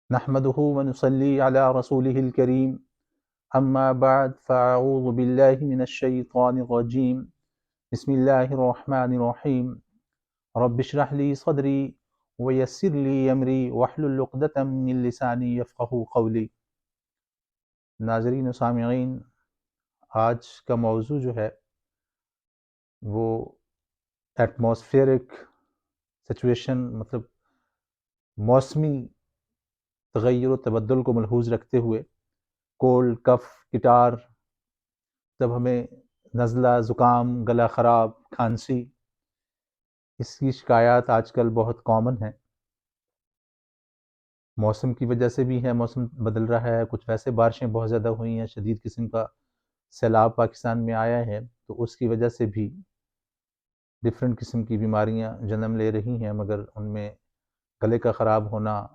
نحمده ونصلي على رسوله الكريم أما بعد فأعوذ بالله من الشيطان الرجيم بسم الله الرحمن الرحيم رب اشرح لي صدري ويسر لي أمري واحلل عقدة من لساني يفقهوا قولي۔ ناظرین و سامعین، آج کا موضوع جو ہے وہ ایٹماسفیئرک سچویشن، مطلب موسمی تغیر و تبدل کو ملحوظ رکھتے ہوئے کولڈ، کف، گٹار، جب ہمیں نزلہ، زکام، گلا خراب، کھانسی، اس کی شکایات آج کل بہت کامن ہیں۔ موسم کی وجہ سے بھی ہے، موسم بدل رہا ہے، کچھ ویسے بارشیں بہت زیادہ ہوئی ہیں، شدید قسم کا سیلاب پاکستان میں آیا ہے، تو اس کی وجہ سے بھی ڈفرینٹ قسم کی بیماریاں جنم لے رہی ہیں، مگر ان میں گلے کا خراب ہونا،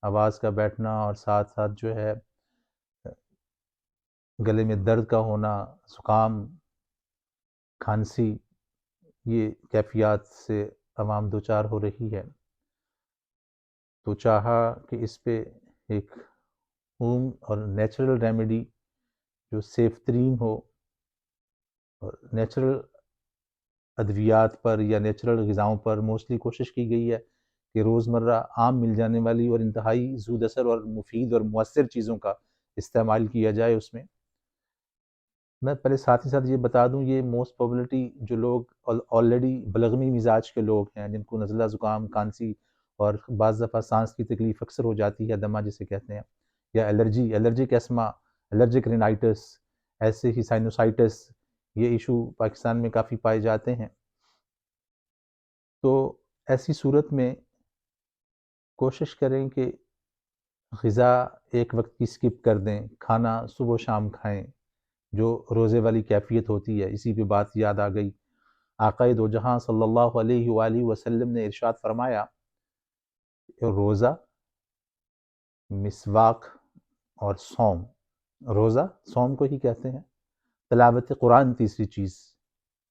آواز کا بیٹھنا، اور ساتھ ساتھ جو ہے گلے میں درد کا ہونا، زکام، کھانسی، یہ کیفیات سے عوام دوچار ہو رہی ہے۔ تو چاہا کہ اس پہ ایک ہوم اور نیچرل ریمیڈی جو سیف ترین ہو، اور نیچرل ادویات پر یا نیچرل غذاؤں پر موسٹلی کوشش کی گئی ہے کہ روزمرہ عام مل جانے والی اور انتہائی زود اثر اور مفید اور مؤثر چیزوں کا استعمال کیا جائے۔ اس میں پہلے ساتھ ہی ساتھ یہ بتا دوں، یہ موسٹ پرابیبلٹی جو لوگ آلریڈی بلغمی مزاج کے لوگ ہیں، جن کو نزلہ، زکام، کھانسی اور بعض دفعہ سانس کی تکلیف اکثر ہو جاتی ہے، دمہ جسے کہتے ہیں، یا الرجک ایسما، الرجک رینائٹس، ایسے ہی سائنوسائٹس، یہ ایشو پاکستان میں کافی پائے جاتے ہیں۔ تو ایسی صورت میں کوشش کریں کہ غذا ایک وقت کی سکپ کر دیں، کھانا صبح و شام کھائیں، جو روزے والی کیفیت ہوتی ہے۔ اسی پہ بات یاد آ گئی، آقا دو جہاں صلی اللہ علیہ وآلہ وسلم نے ارشاد فرمایا کہ روزہ، مسواک اور صوم، روزہ صوم کو ہی کہتے ہیں، تلاوت قرآن تیسری چیز۔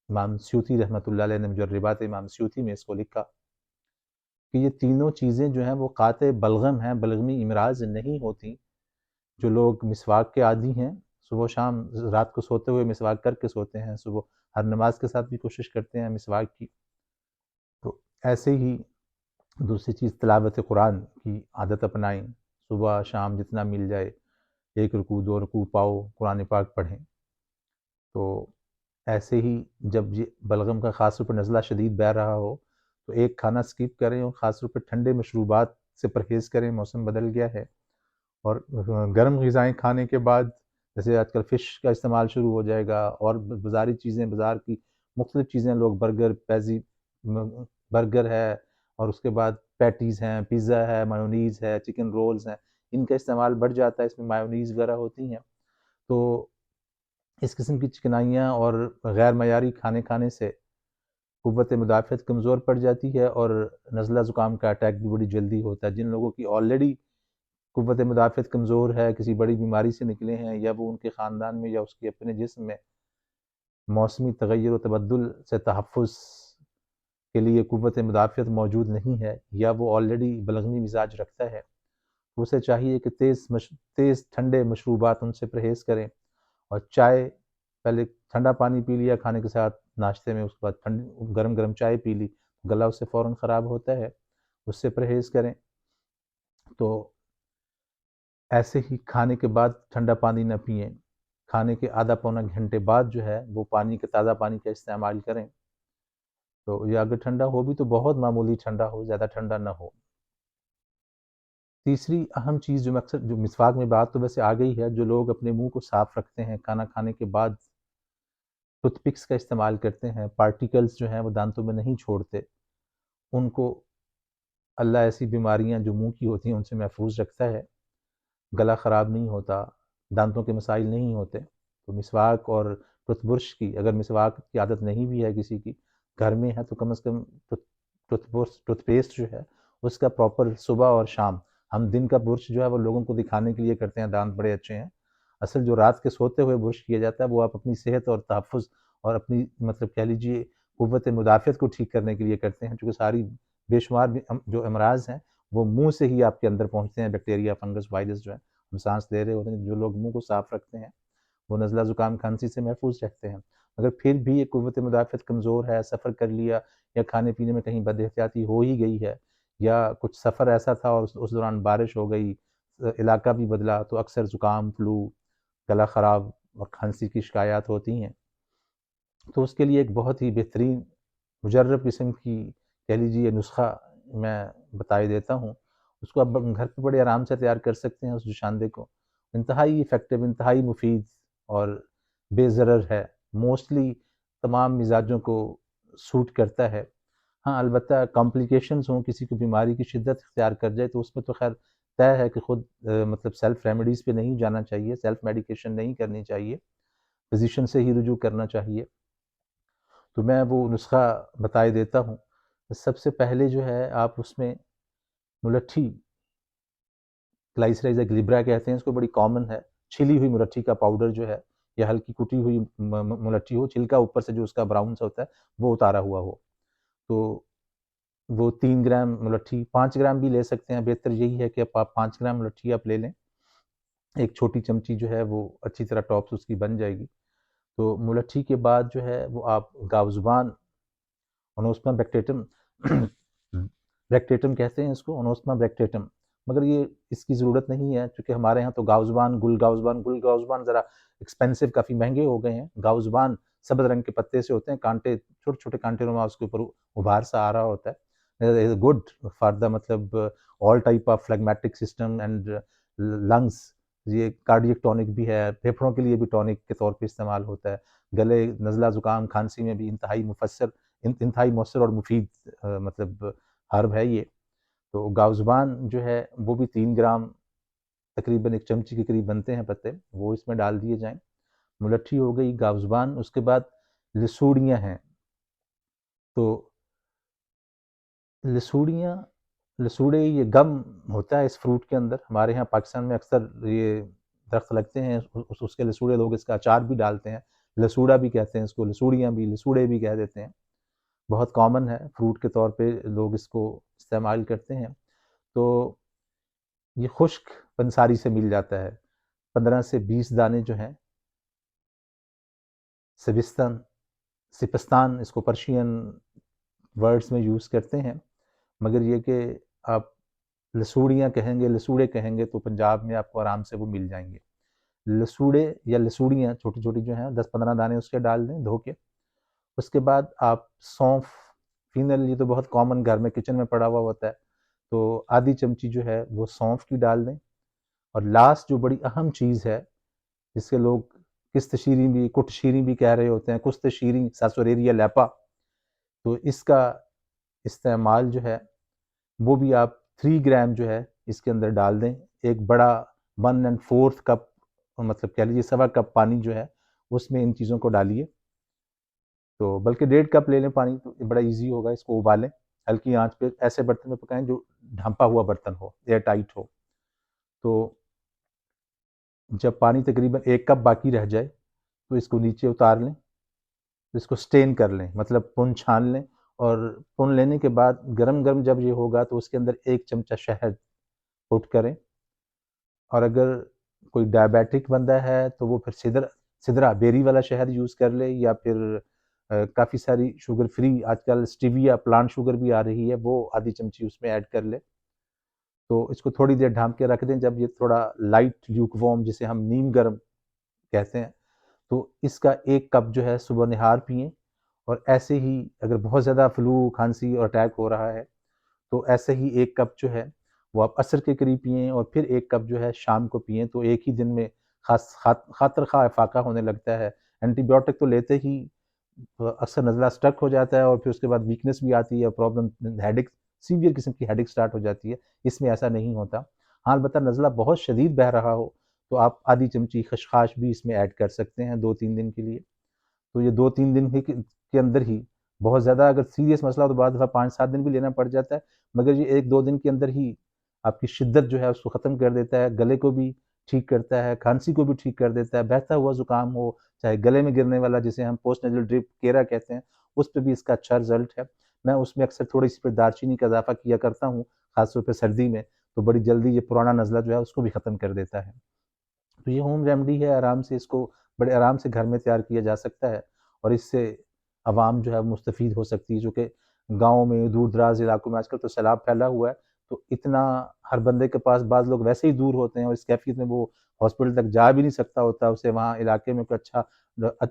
امام سیوطی رحمۃ اللہ علیہ نے مجربات امام سیوطی میں اس کو لکھا کہ یہ تینوں چیزیں جو ہیں وہ قاطع بلغم ہیں، بلغمی امراض نہیں ہوتی۔ جو لوگ مسواک کے عادی ہیں، صبح و شام رات کو سوتے ہوئے مسواک کر کے سوتے ہیں، صبح ہر نماز کے ساتھ بھی کوشش کرتے ہیں مسواک کی، تو ایسے ہی دوسری چیز تلاوت قرآن کی عادت اپنائیں، صبح شام جتنا مل جائے، 1 رکوع 2 رکوع پاؤ قرآن پاک پڑھیں۔ تو ایسے ہی جب یہ بلغم کا خاص طور پر نزلہ شدید بہہ رہا ہو تو ایک کھانا سکپ کریں، اور خاص طور پر ٹھنڈے مشروبات سے پرہیز کریں، موسم بدل گیا ہے، اور گرم غذائیں کھانے کے بعد، جیسے آج کل فش کا استعمال شروع ہو جائے گا، اور بازاری چیزیں، بازار کی مختلف چیزیں، لوگ برگر ہے، اور اس کے بعد پیٹیز ہیں، پیزا ہے، مایونیز ہے، چکن رولز ہیں، ان کا استعمال بڑھ جاتا ہے، اس میں مایونیز وغیرہ ہوتی ہیں۔ تو اس قسم کی چکنائیاں اور غیر معیاری کھانے سے قوت مدافعت کمزور پڑ جاتی ہے، اور نزلہ زکام کا اٹیک بھی بڑی جلدی ہوتا ہے۔ جن لوگوں کی آلریڈی قوت مدافعت کمزور ہے، کسی بڑی بیماری سے نکلے ہیں، یا وہ ان کے خاندان میں یا اس کے اپنے جسم میں موسمی تغیر و تبدل سے تحفظ کے لیے قوت مدافعت موجود نہیں ہے، یا وہ آلریڈی بلغمی مزاج رکھتا ہے، تو اسے چاہیے کہ تیز ٹھنڈے مشروبات ان سے پرہیز کریں، اور چائے، پہلے ٹھنڈا پانی پی لیا کھانے کے ساتھ ناشتے میں، اس کے بعد گرم گرم چائے پی لی، گلا اس سے فوراً خراب ہوتا ہے، اس سے پرہیز کریں۔ تو ایسے ہی کھانے کے بعد ٹھنڈا پانی نہ پئیں، کھانے کے آدھا پونا گھنٹے بعد جو ہے وہ تازہ پانی کا استعمال کریں، تو یہ اگر ٹھنڈا ہو بھی تو بہت معمولی ٹھنڈا ہو، زیادہ ٹھنڈا نہ ہو۔ تیسری اہم چیز جو مسواک میں بات تو ویسے آ گئی ہے، جو لوگ اپنے منہ کو صاف رکھتے ہیں، کھانا کھانے کے بعد ٹوتھ پکس کا استعمال کرتے ہیں، پارٹیکلز جو ہیں وہ دانتوں میں نہیں چھوڑتے، ان کو اللہ ایسی بیماریاں جو منہ کی ہوتی ہیں ان سے محفوظ رکھتا ہے، گلا خراب نہیں ہوتا، دانتوں کے مسائل نہیں ہوتے۔ تو مسواک اور ٹوتھ برش کی، اگر مسواک کی عادت نہیں بھی ہے کسی کی، گھر میں ہے، تو کم از کم ٹوتھ پیسٹ جو ہے اس کا پراپر صبح اور شام، ہم دن کا برش جو ہے وہ لوگوں کو دکھانے کے لیے کرتے ہیں، دانت بڑے اچھے ہیں، اصل جو رات کے سوتے ہوئے برش کیا جاتا ہے وہ آپ اپنی صحت اور تحفظ اور اپنی، مطلب کہہ لیجیے، قوت مدافعت کو ٹھیک کرنے کے لیے کرتے ہیں، چونکہ ساری بے شمار جو امراض ہیں وہ منہ سے ہی آپ کے اندر پہنچتے ہیں، بیکٹیریا، فنگس، وائرس جو ہے ہم سانس لے رہے ہوتے ہیں. جو لوگ منہ کو صاف رکھتے ہیں وہ نزلہ زکام کھانسی سے محفوظ رہتے ہیں. اگر پھر بھی یہ قوت مدافعت کمزور ہے، سفر کر لیا یا کھانے پینے میں کہیں بد احتیاطی ہو ہی گئی ہے، یا کچھ سفر ایسا تھا اور اس دوران بارش ہو گئی، علاقہ بھی بدلا، تو اکثر زکام، فلو، گلا خراب اور کھانسی کی شکایات ہوتی ہیں. تو اس کے لیے ایک بہت ہی بہترین مجرب قسم کی کہہ لیجیے نسخہ میں بتائی دیتا ہوں. اس کو آپ گھر پہ بڑے آرام سے تیار کر سکتے ہیں. اس جوشاندے کو انتہائی افیکٹو، انتہائی مفید اور بے ضرر ہے. موسٹلی تمام مزاجوں کو سوٹ کرتا ہے. ہاں البتہ کمپلیکیشنز ہوں، کسی کو بیماری کی شدت اختیار کر جائے تو اس میں تو خیر طے ہے کہ خود مطلب سیلف ریمیڈیز پہ نہیں جانا چاہیے، سیلف میڈیکیشن نہیں کرنی چاہیے، فزیشین سے ہی رجوع کرنا چاہیے. تو میں وہ نسخہ بتائی دیتا ہوں. سب سے پہلے جو ہے آپ اس میں ملٹھی، گلائسرائزا گلیبرا کہتے ہیں اس کو، بڑی کامن ہے. چھلی ہوئی ملٹھی کا پاؤڈر جو ہے یا ہلکی کٹی ہوئی ملٹھی ہو، چھلکا اوپر سے جو اس کا براؤن سا ہوتا ہے وہ اتارا ہوا ہو، تو وہ 3 گرام ملٹھی، 5 گرام بھی لے سکتے ہیں. بہتر یہی ہے کہ آپ 5 گرام ملٹھی آپ لے لیں. ایک چھوٹی چمچی جو ہے وہ اچھی طرح ٹاپس اس کی بن جائے گی. تو ملٹھی کے بعد جو ہے وہ آپ گاوزبان، اونوسما بیکٹیٹم بیکٹیٹم کہتے ہیں اس کو، اونوسما بیکٹیٹم، مگر یہ اس کی ضرورت نہیں ہے چونکہ ہمارے ہاں تو گاوزبان، گل گاوزبان ذرا ایکسپینسو، کافی مہنگے ہو گئے ہیں. گاوزبان سبز رنگ کے پتے سے ہوتے ہیں، کانٹے چھوٹے چھوٹے کانٹے نما اس کے اوپر ابھار سا آ رہا ہوتا ہے. گڈ فار دا مطلب all type of phlegmatic system and lungs. یہ کارڈیک ٹونک بھی ہے، پھیپھڑوں کے لیے بھی ٹونک کے طور پہ استعمال ہوتا ہے. گلے، نزلہ زکام، کھانسی میں بھی انتہائی مؤثر اور مفید مطلب ہرب ہے یہ. تو گاوزبان جو ہے وہ بھی 3 گرام، تقریباً ایک چمچی کے قریب بنتے ہیں پتے، وہ اس میں ڈال دیے جائیں. ملٹھی ہو گئی، گاوزبان. اس کے بعد لسوڑیاں ہیں. تو لسوڑے یہ گم ہوتا ہے اس فروٹ کے اندر. ہمارے یہاں پاکستان میں اکثر یہ درخت لگتے ہیں، اس کے لسوڑے لوگ اس کا اچار بھی ڈالتے ہیں. لسوڑا بھی کہتے ہیں اس کو، لسوڑیاں بھی، لسوڑے بھی کہہ دیتے ہیں. بہت کامن ہے، فروٹ کے طور پہ لوگ اس کو استعمال کرتے ہیں. تو یہ خشک پنساری سے مل جاتا ہے. 15 سے 20 دانے جو ہیں، سپستان اس کو پرشین ورڈز میں یوز کرتے ہیں، مگر یہ کہ آپ لسوڑیاں کہیں گے، لسوڑے کہیں گے تو پنجاب میں آپ کو آرام سے وہ مل جائیں گے. لسوڑے یا لسوڑیاں چھوٹی چھوٹی جو ہیں 10-15 دانے اس کے ڈال دیں دھو کے. اس کے بعد آپ سونف، فینل، یہ تو بہت کامن گھر میں کچن میں پڑا ہوا ہوتا ہے، تو آدھی چمچی جو ہے وہ سونف کی ڈال دیں. اور لاسٹ جو بڑی اہم چیز ہے جس کے لوگ کست شیریں بھی، کٹ شیریں بھی کہہ رہے ہوتے ہیں، کست شیریں، ساسوریریا لیپا، تو اس کا استعمال جو ہے وہ بھی آپ 3 گرام جو ہے اس کے اندر ڈال دیں. ایک بڑا 1¼ کپ، مطلب کہہ لیجیے 1.25 کپ پانی جو ہے اس میں ان چیزوں کو ڈالیے. تو بلکہ 1.5 کپ لے لیں پانی تو بڑا ایزی ہوگا. اس کو ابالیں ہلکی آنچ پہ، ایسے برتن میں پکائیں جو ڈھانپا ہوا برتن ہو، ایئر ٹائٹ ہو. تو جب پانی تقریباً 1 کپ باقی رہ جائے تو اس کو نیچے اتار لیں، اس کو سٹین کر لیں، مطلب پن چھان لیں. اور پن لینے کے بعد گرم گرم جب یہ ہوگا تو اس کے اندر 1 چمچہ شہد پٹ کریں. اور اگر کوئی ڈائبیٹک بندہ ہے تو وہ پھر سدرا بیری والا شہد یوز کر لے، یا پھر کافی ساری شوگر فری آج کل سٹیویا پلانٹ شوگر بھی آ رہی ہے، وہ آدھی چمچی اس میں ایڈ کر لے. تو اس کو تھوڑی دیر ڈھانپ کے رکھ دیں. جب یہ تھوڑا لائٹ لیوک وارم، جسے ہم نیم گرم کہتے ہیں، تو اس کا 1 کپ جو ہے صبح نہار پئیں. اور ایسے ہی اگر بہت زیادہ فلو، کھانسی اور اٹیک ہو رہا ہے تو ایسے ہی 1 کپ جو ہے وہ آپ عصر کے قریب پئیں، اور پھر 1 کپ جو ہے شام کو پئیں. تو ایک ہی دن میں خاطر خواہ افاقہ ہونے لگتا ہے. اینٹی بایوٹک تو لیتے ہی اکثر نزلہ سٹک ہو جاتا ہے، اور پھر اس کے بعد ویکنس بھی آتی ہے، پرابلم ہیڈک، سیویئر قسم کی ہیڈک سٹارٹ ہو جاتی ہے. اس میں ایسا نہیں ہوتا. ہاں البتہ نزلہ بہت شدید بہہ رہا ہو تو آپ آدھی چمچی خشخاش بھی اس میں ایڈ کر سکتے ہیں 2-3 دن کے لیے. تو یہ 2-3 دن کے اندر ہی، بہت زیادہ اگر سیریس مسئلہ تو بعض دفعہ 5-7 دن بھی لینا پڑ جاتا ہے، مگر یہ 1-2 دن کے اندر ہی آپ کی شدت جو ہے اس کو ختم کر دیتا ہے. گلے کو بھی ٹھیک کرتا ہے، کھانسی کو بھی ٹھیک کر دیتا ہے. بہتا ہوا زکام ہو، چاہے گلے میں گرنے والا جسے ہم پوسٹ نیزل ڈرپ کیرا کہتے ہیں، اس پہ بھی اس کا اچھا رزلٹ ہے. میں اس میں اکثر تھوڑی سی پھر دارچینی کا اضافہ کیا کرتا ہوں، خاص طور پہ سردی میں، تو بڑی جلدی یہ پرانا نزلہ جو ہے اس کو بھی ختم کر دیتا ہے۔ تو یہ ہوم ریمیڈی ہے، آرام سے اس کو بڑے آرام سے گھر میں تیار کیا جا سکتا ہے، اور اس سے عوام جو ہے مستفید ہو سکتی ہے، چونکہ گاؤں میں دور دراز علاقوں میں آج کل تو سیلاب پھیلا ہوا ہے، تو اتنا ہر بندے کے پاس، بعض لوگ ویسے ہی دور ہوتے ہیں اور اس کیفیت میں وہ ہاسپٹل تک جا بھی نہیں سکتا ہوتا، اسے وہاں علاقے میں کوئی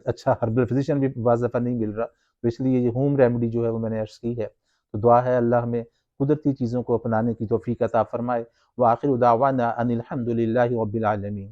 اچھا ہربل فزیشین بھی بعض دفعہ نہیں مل رہا، تو اس لیے یہ ہوم ریمیڈی جو ہے وہ میں نے عرض کی ہے۔ تو دعا ہے اللہ ہمیں قدرتی چیزوں کو اپنانے کی توفیق عطا فرمائے۔ وآخر دعوانا ان الحمد للہ رب العالمین۔